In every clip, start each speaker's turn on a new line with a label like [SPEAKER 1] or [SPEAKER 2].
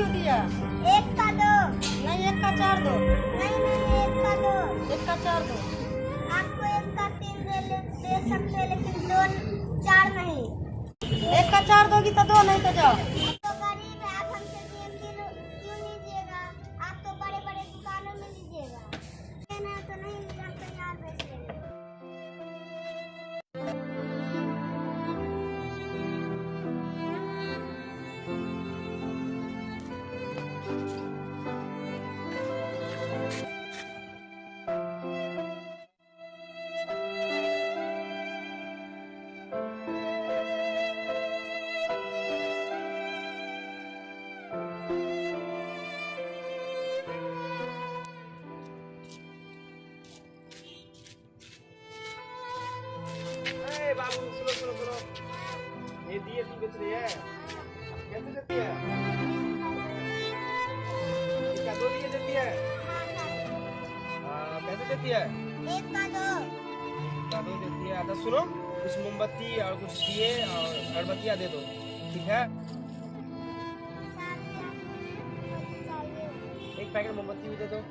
[SPEAKER 1] क्यों दिया?
[SPEAKER 2] एक का दो।
[SPEAKER 1] नहीं, एक का चार दो।
[SPEAKER 2] नहीं एक का दो।
[SPEAKER 1] एक का चार दो।
[SPEAKER 2] आपको एक का तीन दे सकते हैं, लेकिन दो चार नहीं।
[SPEAKER 1] एक का चार दोगी तो दो, नहीं तो जाओ।
[SPEAKER 2] तो गरीब है, आप हमसे क्यों लीजिएगा? आप तो बड़े बड़े दुकानों में लीजिएगा। लेना तो नहीं, हम तो यहाँ बेच लेंगे।
[SPEAKER 3] बाबू सुनो सुनो सुनो, ये दिए तू बेच रही है, कैसे देती है? क्या दो दिए देती है? कैसे देती है?
[SPEAKER 2] एक का दो।
[SPEAKER 3] का दो देती है। तो सुनो, कुछ मोमबत्ती और कुछ दिए और अगरबत्तियाँ दे दो, ठीक है? एक पैकेट मोमबत्ती भी दे दो।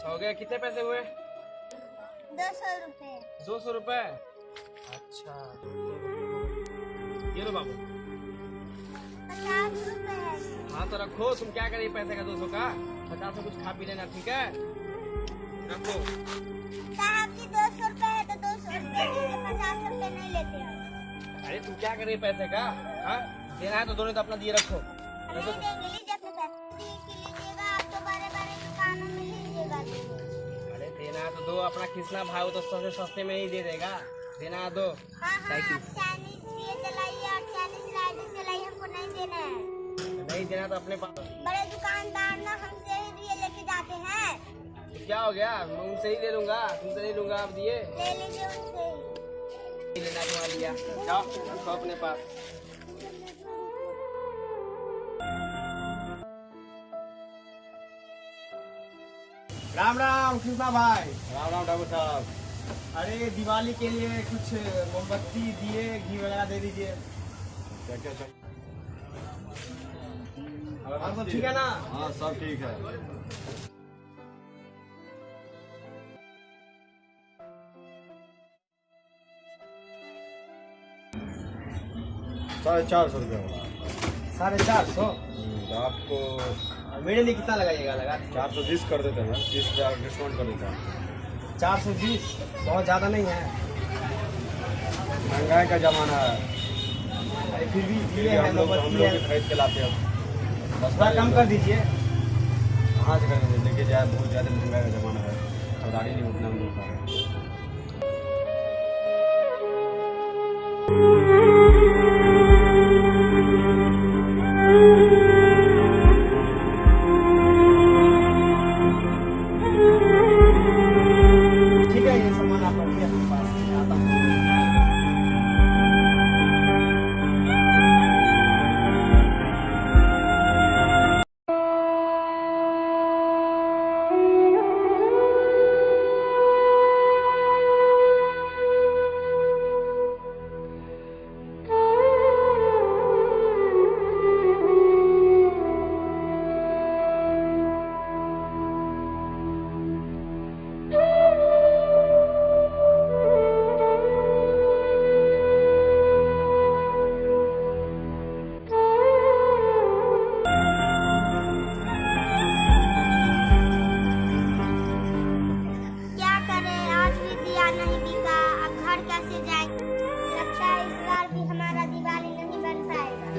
[SPEAKER 3] हो गया, कितने पैसे हुए?
[SPEAKER 2] 200 रुपए।
[SPEAKER 3] 200 रुपए? अच्छा, ये लो बाबू।
[SPEAKER 2] 50 रुपए है।
[SPEAKER 3] हाँ तो रखो, तुम क्या करिए पैसे का 200 का? 50 में कुछ खा पी लेना, ठीक है? रखो।
[SPEAKER 2] साहब जी 200 रुपए है तो 200 रुपए दीजिए, 50 रुपए नहीं लेते हैं।
[SPEAKER 3] अरे तुम क्या करिए पैसे का? हाँ, देना है तो दोनों तो अपना दिए रखो।
[SPEAKER 2] नहीं देंगे, लीजिए अपने पैसे लीजिएगा। आप तो बड़े बड़े दुकानों में लीजिएगा।
[SPEAKER 3] अरे देना है तो दो, अपना खींचना भाई वो तो सबसे सस्ते में ही दे देगा। देना है दो।
[SPEAKER 2] हाँ आप चाइनीज ये चलाइए और चाइनीज राइडर चलाइए, हमको नहीं देना है।
[SPEAKER 3] नहीं देना तो अपने पास।
[SPEAKER 2] बड़े दुकानदार ना हमसे ही दिए लेके जाते हैं।
[SPEAKER 3] तो क्या हो गया, मैं उनसे ही ले लूंगा, तुमसे नहीं लूंगा। आप दिए
[SPEAKER 2] ले लीजिए उनसे ही।
[SPEAKER 3] लेना तुम्हारा लिया, जाओ रखो अपने पास। राम राम कृष्णा भाई।
[SPEAKER 4] राम राम डॉक्टर साहब।
[SPEAKER 3] अरे दिवाली के लिए कुछ मोमबत्ती दिए, घी वगैरह दे दीजिए।
[SPEAKER 4] क्या क्या चाहिए?
[SPEAKER 3] और सब ठीक है ना?
[SPEAKER 4] हाँ सब ठीक है। 450 रुपये होगा।
[SPEAKER 3] 450?
[SPEAKER 4] तो आपको
[SPEAKER 3] और मेरे लिए कितना लगाइएगा? लगा
[SPEAKER 4] 420 कर देते हैं, 30 डिस्काउंट कर देते हैं।
[SPEAKER 3] 420 बहुत ज़्यादा नहीं है?
[SPEAKER 4] महंगाई का जमाना है,
[SPEAKER 3] अरे फिर भी दिए हैं,
[SPEAKER 4] हम लोग
[SPEAKER 3] मोमबत्ती है,
[SPEAKER 4] खरीद के लाते हैं।
[SPEAKER 3] थोड़ा कम कर दीजिए।
[SPEAKER 4] कहाँ से करेंगे, लेके जाए, बहुत ज़्यादा महंगाई का जमाना है, खरीदारी नहीं उतना हम लोग का है।
[SPEAKER 3] ठीक है, ये सामान आप रखिए अपने पास, मैं आता हूँ।
[SPEAKER 2] क्या करें, आज भी दिया नहीं बिका, अब घर कैसे जाएंगे? लगता है इस बार भी हमारा दिवाली नहीं बन पाएगा।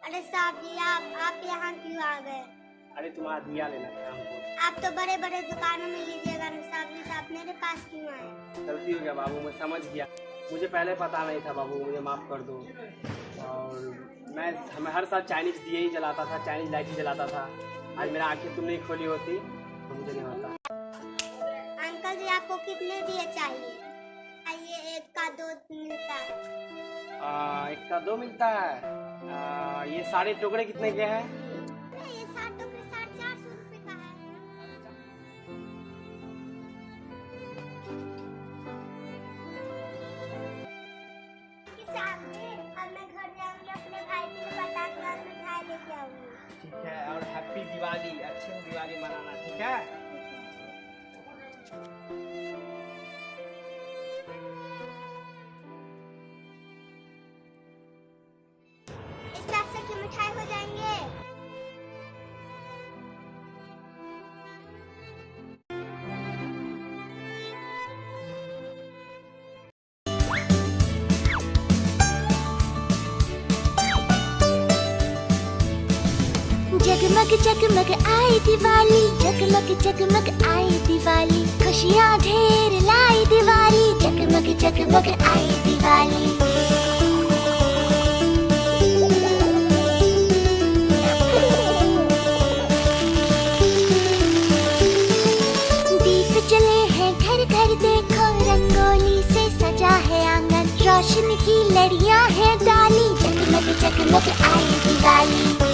[SPEAKER 2] अरे साहब जी, आप यहाँ क्यों आ गए?
[SPEAKER 3] अरे तुम्हारा दिया लेना था हमको।
[SPEAKER 2] आप तो बड़े बड़े दुकानों में लीजिएगा ना, साबुन साहब मेरे पास क्यों आए?
[SPEAKER 3] गलती हो गया बाबू, मैं समझ गया, मुझे पहले पता नहीं था बाबू, मुझे माफ़ कर दो। और मैं हर साल चाइनीज़ दिए ही जलाता था, चाइनीज़ लाइट ही जलाता था। आज मेरा आंखें तुम नहीं खोली होती तो मुझे नहीं होता।
[SPEAKER 2] अंकल जी आपको कितने दिए चाहिए? आइए, 1 का 2 मिलता है।
[SPEAKER 3] 1 का 2 मिलता है। ये सारे टुकड़े कितने के हैं?
[SPEAKER 2] ये 60 टुकड़े 450 रुपए का है। अब मैं घर जाऊंगी, अपने भाई के लिए पटाखे और मिठाई लेके आऊंगी।
[SPEAKER 3] ठीक है, और हैप्पी दिवाली, अच्छे से दिवाली मनाना, ठीक है?
[SPEAKER 2] इस पैसे की मिठाई हो जाएंगे।
[SPEAKER 5] जगमग जगमग आई दिवाली, जगमग जगमग आई दिवाली, खुशियाँ ढेर लाई दिवाली, जगमग जगमग आई दिवाली। दीप जले हैं घर घर, देखो रंगोली से सजा है आंगन, रोशनी की लड़ियाँ हैं डाली, जगमग जगमग आई दिवाली।